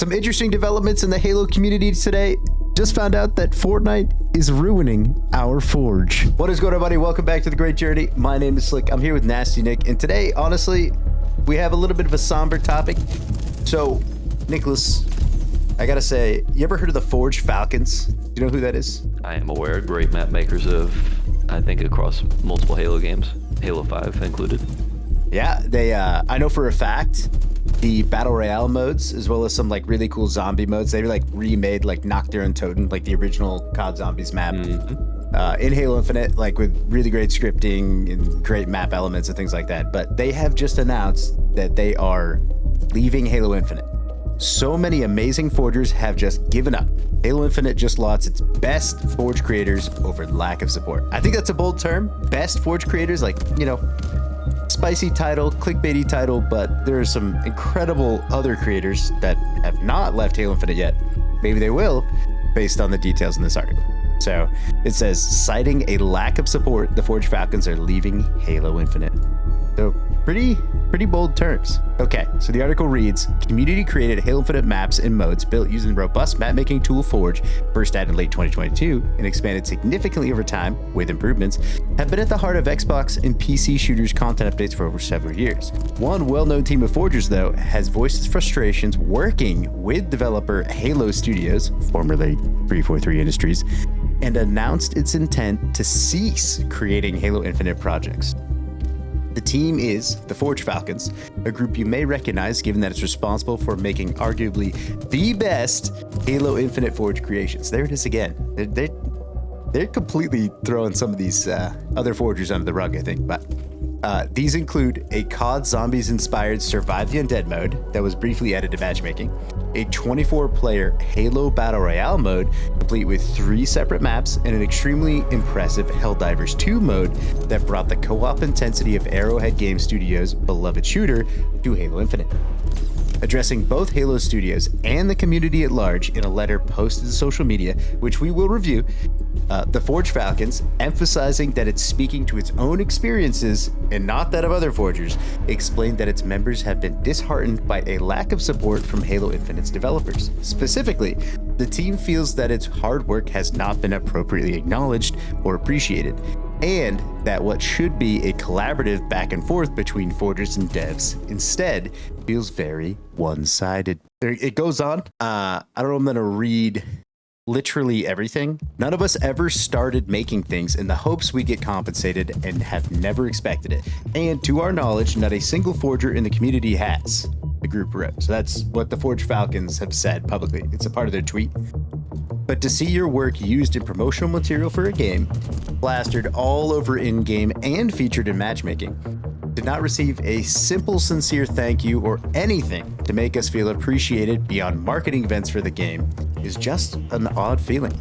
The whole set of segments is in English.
Some interesting developments in the Halo community today. Just found out that Fortnite is ruining our Forge. What is going on, everybody? Welcome back to The Great Journey. My name is Slick. I'm here with Nasty Nick. And today, honestly, we have a little bit of a somber topic. So, Nicholas, I gotta say, you ever heard of the Forge Falcons? Do you know who that is? I am aware. Great map makers of, I think, across multiple Halo games, Halo 5 included. Yeah, they. I know for a fact the battle royale modes, as well as some like really cool zombie modes. They like remade like Nocturne and Totem, like the original COD Zombies map in Halo Infinite, like with really great scripting and great map elements and things like that. But they have just announced that they are leaving Halo Infinite. So many amazing forgers have just given up. Halo Infinite just lost its best Forge creators over lack of support. I think that's a bold term. Best Forge creators, like, you know, spicy title, clickbaity title, but there are some incredible other creators that have not left Halo Infinite yet. Maybe they will, based on the details in this article. So it says, citing a lack of support, the Forge Falcons are leaving Halo Infinite. So pretty bold terms. Okay, so the article reads, community created Halo Infinite maps and modes built using the robust map-making tool Forge, first added in late 2022 and expanded significantly over time with improvements, have been at the heart of Xbox and PC shooters content updates for over several years. One well-known team of forgers, though, has voiced its frustrations working with developer Halo Studios, formerly 343 Industries, and announced its intent to cease creating Halo Infinite projects. The team is the Forge Falcons, a group you may recognize given that it's responsible for making arguably the best Halo Infinite Forge creations. There it is again. They're completely throwing some of these other forgers under the rug, I think. But these include a COD Zombies-inspired Survive the Undead mode that was briefly added to matchmaking, a 24-player Halo Battle Royale mode complete with 3 separate maps, and an extremely impressive Helldivers 2 mode that brought the co-op intensity of Arrowhead Game Studios' beloved shooter to Halo Infinite. Addressing both Halo Studios and the community at large in a letter posted to social media, which we will review, the Forge Falcons, emphasizing that it's speaking to its own experiences and not that of other forgers, explained that its members have been disheartened by a lack of support from Halo Infinite's developers. Specifically, the team feels that its hard work has not been appropriately acknowledged or appreciated, and that what should be a collaborative back and forth between forgers and devs instead feels very one-sided. It goes on. I don't know, I'm going to read literally everything. None of us ever started making things in the hopes we get compensated and have never expected it. And to our knowledge, not a single forger in the community has, the group wrote. So that's what the Forge Falcons have said publicly. It's a part of their tweet. But to see your work used in promotional material for a game, plastered all over in-game and featured in matchmaking, did not receive a simple, sincere thank you or anything to make us feel appreciated beyond marketing events for the game is just an odd feeling.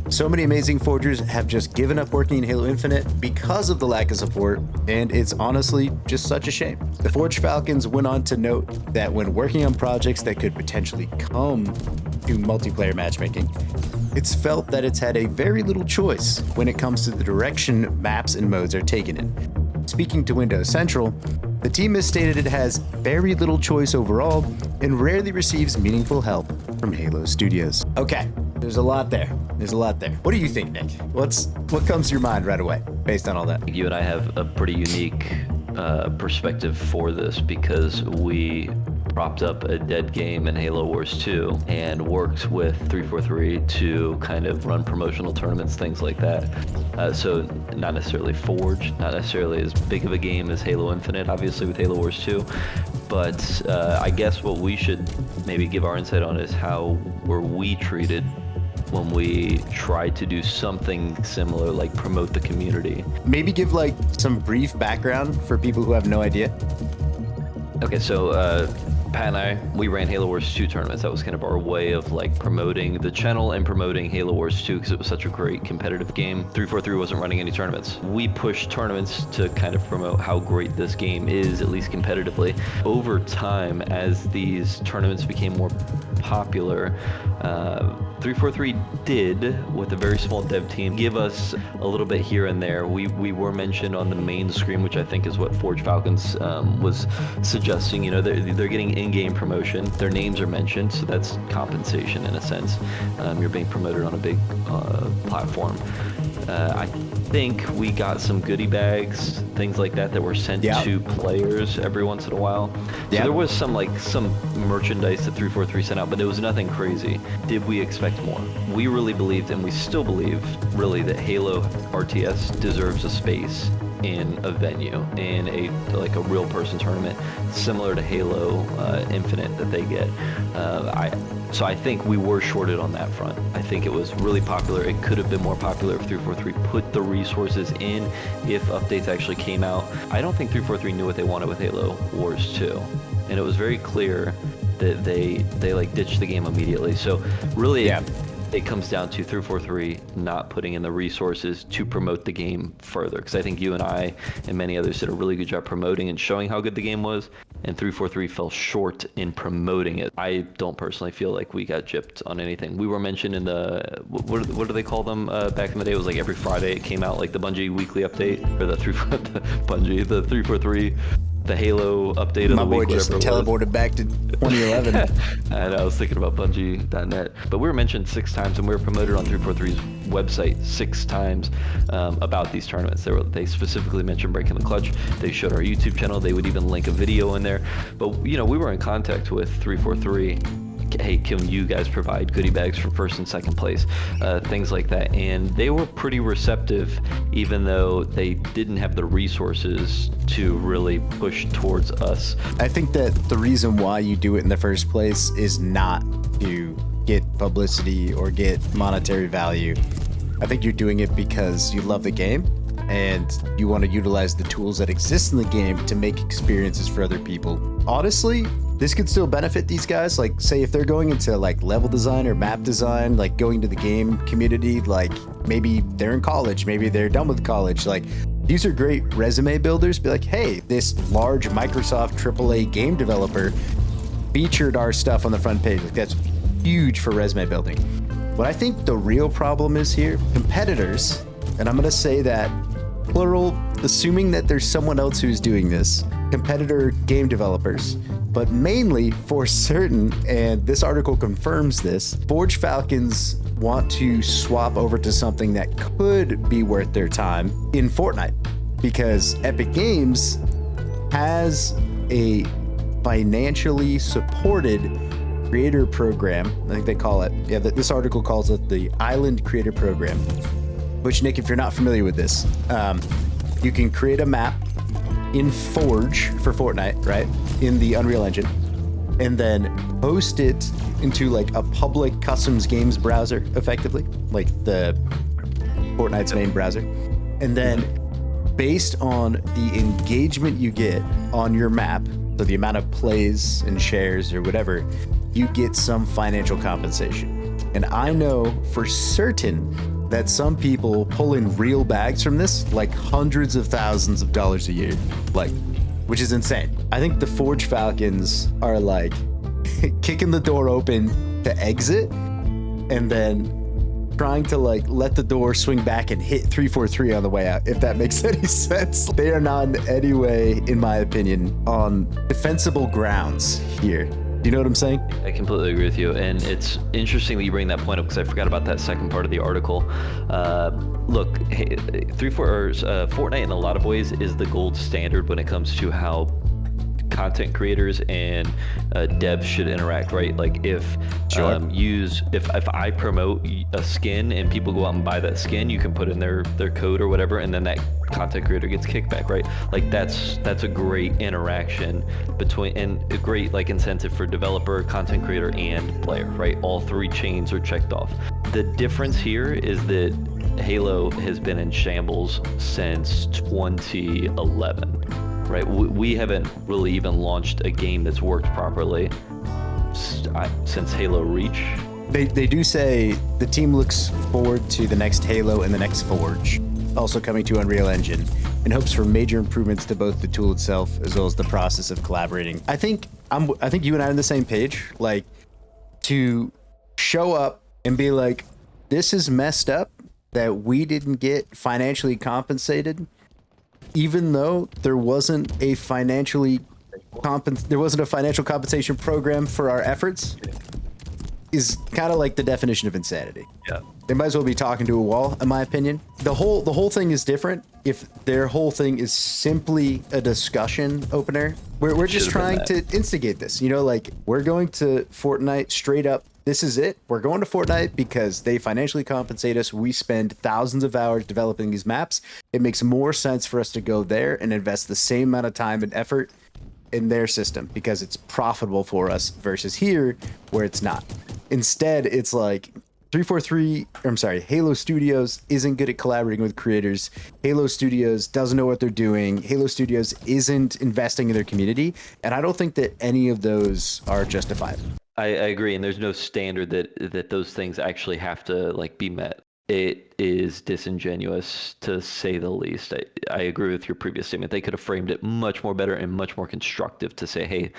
So many amazing forgers have just given up working in Halo Infinite because of the lack of support, and it's honestly just such a shame. The Forge Falcons went on to note that when working on projects that could potentially come to multiplayer matchmaking, it's felt that it's had a very little choice when it comes to the direction maps and modes are taken in. Speaking to Windows Central, the team has stated it has very little choice overall and rarely receives meaningful help from Halo Studios. Okay, there's a lot there. What do you think, Nick? What comes to your mind right away based on all that? You and I have a pretty unique perspective for this because we propped up a dead game in Halo Wars 2 and worked with 343 to kind of run promotional tournaments, things like that. So not necessarily Forge, not necessarily as big of a game as Halo Infinite, obviously with Halo Wars 2. But I guess what we should maybe give our insight on is how were we treated when we tried to do something similar, like promote the community. Maybe give like some brief background for people who have no idea. Okay, so Pat and I, we ran Halo Wars 2 tournaments. That was kind of our way of like promoting the channel and promoting Halo Wars 2 because it was such a great competitive game. 343 wasn't running any tournaments. We pushed tournaments to kind of promote how great this game is, at least competitively. Over time, as these tournaments became more popular, 343 did, with a very small dev team, give us a little bit here and there. We were mentioned on the main screen, which I think is what Forge Falcons was suggesting. You know, they're getting in-game promotion. Their names are mentioned, so that's compensation in a sense. You're being promoted on a big platform. I think we got some goodie bags, things like that were sent to players every once in a while. So there was some merchandise that 343 sent out, but it was nothing crazy. Did we expect more? We really believed, and we still believe, really, that Halo RTS deserves a space in a venue, in a real person tournament, similar to Halo Infinite that they get. So I think we were shorted on that front. I think it was really popular. It could have been more popular if 343 put the resources in if updates actually came out. I don't think 343 knew what they wanted with Halo Wars 2. And it was very clear that they ditched the game immediately. So really, it comes down to 343 not putting in the resources to promote the game further. Because I think you and I and many others did a really good job promoting and showing how good the game was, and 343 fell short in promoting it. I don't personally feel like we got gypped on anything. We were mentioned in the, what do they call them back in the day? It was like every Friday it came out, like the Bungie weekly update, or the 343, the Halo update of the week. My boy just teleported back to 2011. And I was thinking about Bungie.net. But we were mentioned 6 times, and we were promoted on 343's website 6 times about these tournaments. They specifically mentioned Breaking the Clutch. They showed our YouTube channel. They would even link a video in there. But, we were in contact with 343. Hey, can you guys provide goodie bags for first and second place, things like that, and they were pretty receptive, even though they didn't have the resources to really push towards us. I think that the reason why you do it in the first place is not to get publicity or get monetary value. I think you're doing it because you love the game and you want to utilize the tools that exist in the game to make experiences for other people. Honestly, this could still benefit these guys. Like, say if they're going into level design or map design, going to the game community, maybe they're in college, maybe they're done with college. These are great resume builders. Be like, hey, this large Microsoft AAA game developer featured our stuff on the front page. That's huge for resume building. What I think the real problem is here, competitors, and I'm going to say that plural, assuming that there's someone else who's doing this, competitor game developers, but mainly for certain, and this article confirms this, Forge Falcons want to swap over to something that could be worth their time in Fortnite, because Epic Games has a financially supported creator program. I think they call it, this article calls it the Island Creator Program, which, Nick, if you're not familiar with this, you can create a map in Forge for Fortnite, right, in the Unreal Engine, and then post it into a public customs games browser, effectively, like the Fortnite's main browser. And then based on the engagement you get on your map, so the amount of plays and shares or whatever, you get some financial compensation. And I know for certain that some people pull in real bags from this, hundreds of thousands of dollars a year, which is insane. I think the Forge Falcons are kicking the door open to exit, and then trying to let the door swing back and hit 343 on the way out, if that makes any sense. They are not in any way, in my opinion, on defensible grounds here. Do you know what I'm saying? I completely agree with you, and it's interesting that you bring that point up because I forgot about that second part of the article. Look, Fortnite in a lot of ways is the gold standard when it comes to how content creators and devs should interact, right? If I promote a skin and people go out and buy that skin, you can put in their code or whatever, and then that content creator gets kickback, right? That's a great interaction between, and a great incentive for developer, content creator, and player, right? All 3 chains are checked off. The difference here is that Halo has been in shambles since 2011. Right, we haven't really even launched a game that's worked properly since Halo Reach. They do say the team looks forward to the next Halo and the next Forge, also coming to Unreal Engine, and hopes for major improvements to both the tool itself as well as the process of collaborating. I think you and I are on the same page. To show up and be like, this is messed up that we didn't get financially compensated, even though there wasn't a financially there wasn't a financial compensation program for our efforts is kind of like the definition of insanity. Yeah. They might as well be talking to a wall, in my opinion. The whole thing is different if their whole thing is simply a discussion opener. We're just trying to instigate this. You know, like, we're going to Fortnite straight up. This is it. We're going to Fortnite because they financially compensate us. We spend thousands of hours developing these maps. It makes more sense for us to go there and invest the same amount of time and effort in their system because it's profitable for us versus here where it's not. Instead, it's like Halo Studios isn't good at collaborating with creators. Halo Studios doesn't know what they're doing. Halo Studios isn't investing in their community. And I don't think that any of those are justified. I agree, and there's no standard that those things actually have to like be met. It is disingenuous to say the least. I agree with your previous statement. They could have framed it much more better and much more constructive to say, hey,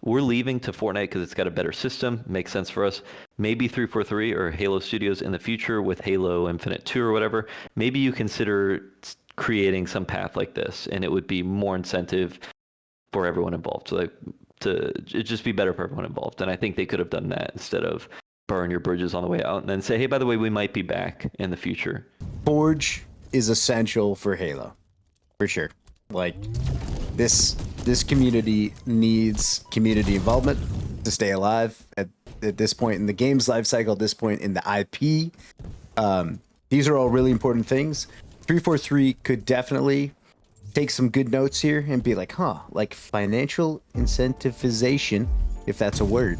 we're leaving to Fortnite because it's got a better system, makes sense for us. Maybe 343 or Halo Studios in the future with Halo Infinite 2 or whatever, maybe you consider creating some path like this, and it would be more incentive for everyone involved. So it'd just be better for everyone involved. And I think they could have done that instead of burn your bridges on the way out and then say, hey, by the way, we might be back in the future. Forge is essential for Halo, for sure. Like, this community needs community involvement to stay alive at this point in the game's life cycle, at this point in the IP. These are all really important things. 343 could definitely take some good notes here and be like, like financial incentivization, if that's a word,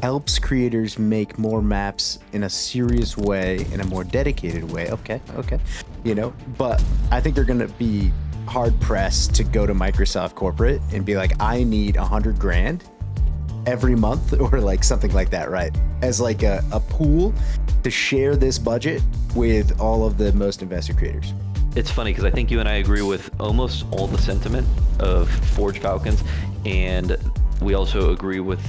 helps creators make more maps in a serious way, in a more dedicated way. Okay. You know, but I think they're going to be hard pressed to go to Microsoft corporate and be like, I need $100,000 every month or like something like that, right? As like a pool to share this budget with all of the most invested creators. It's funny because I think you and I agree with almost all the sentiment of Forge Falcons, and we also agree with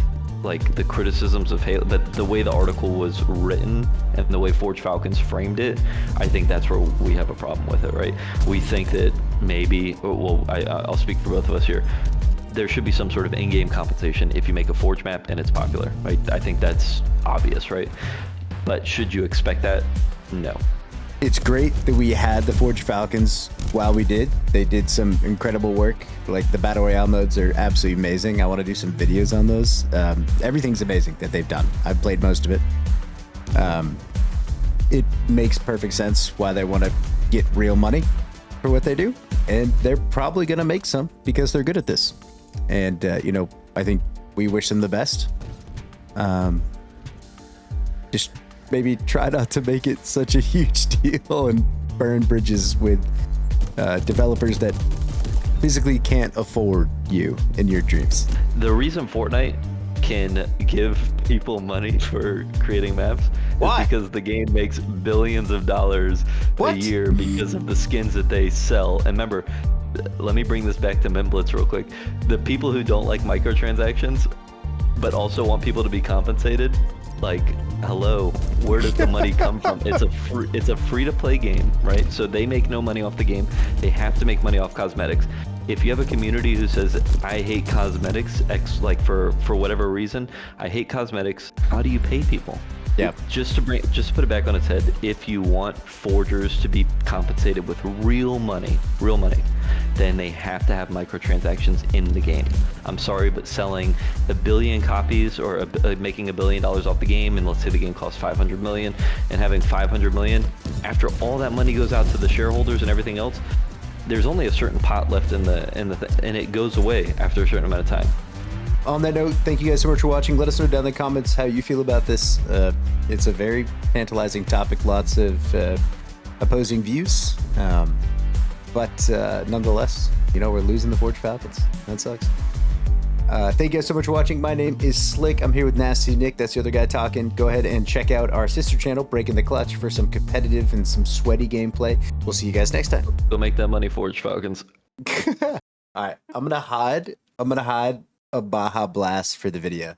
like the criticisms of Halo, but the way the article was written and the way Forge Falcons framed it, I think that's where we have a problem with it, right? We think that maybe, well, I'll speak for both of us here, there should be some sort of in-game compensation if you make a Forge map and it's popular, right? I think that's obvious, right? But should you expect that? No. It's great that we had the Forge Falcons while we did. They did some incredible work. Like, the Battle Royale modes are absolutely amazing. I want to do some videos on those. Everything's amazing that they've done. I've played most of it. It makes perfect sense why they want to get real money for what they do. And they're probably going to make some because they're good at this. And, you know, I think we wish them the best. Just maybe try not to make it such a huge deal and burn bridges with developers that physically can't afford you in your dreams. The reason Fortnite can give people money for creating maps is because the game makes billions of dollars a year because of the skins that they sell. And remember, let me bring this back to Mint Blitz real quick. The people who don't like microtransactions but also want people to be compensated, like, hello, where does the money come from? It's a free-to-play game, right? So they make no money off the game. They have to make money off cosmetics. If you have a community who says, I hate cosmetics, like for whatever reason, I hate cosmetics, how do you pay people? Yeah. Just to put it back on its head, if you want forgers to be compensated with real money, then they have to have microtransactions in the game. I'm sorry, but selling 1 billion copies or making $1 billion off the game, and let's say the game costs 500 million, and having 500 million, after all that money goes out to the shareholders and everything else, there's only a certain pot left in the and it goes away after a certain amount of time. On that note, thank you guys so much for watching. Let us know down in the comments how you feel about this. It's a very tantalizing topic, lots of opposing views. But nonetheless, you know, we're losing the Forge Falcons. That sucks. Thank you guys so much for watching. My name is Slick. I'm here with Nasty Nick. That's the other guy talking. Go ahead and check out our sister channel, Breaking the Clutch, for some competitive and some sweaty gameplay. We'll see you guys next time. Go make that money, Forge Falcons. All right, I'm gonna hide a Baja Blast for the video.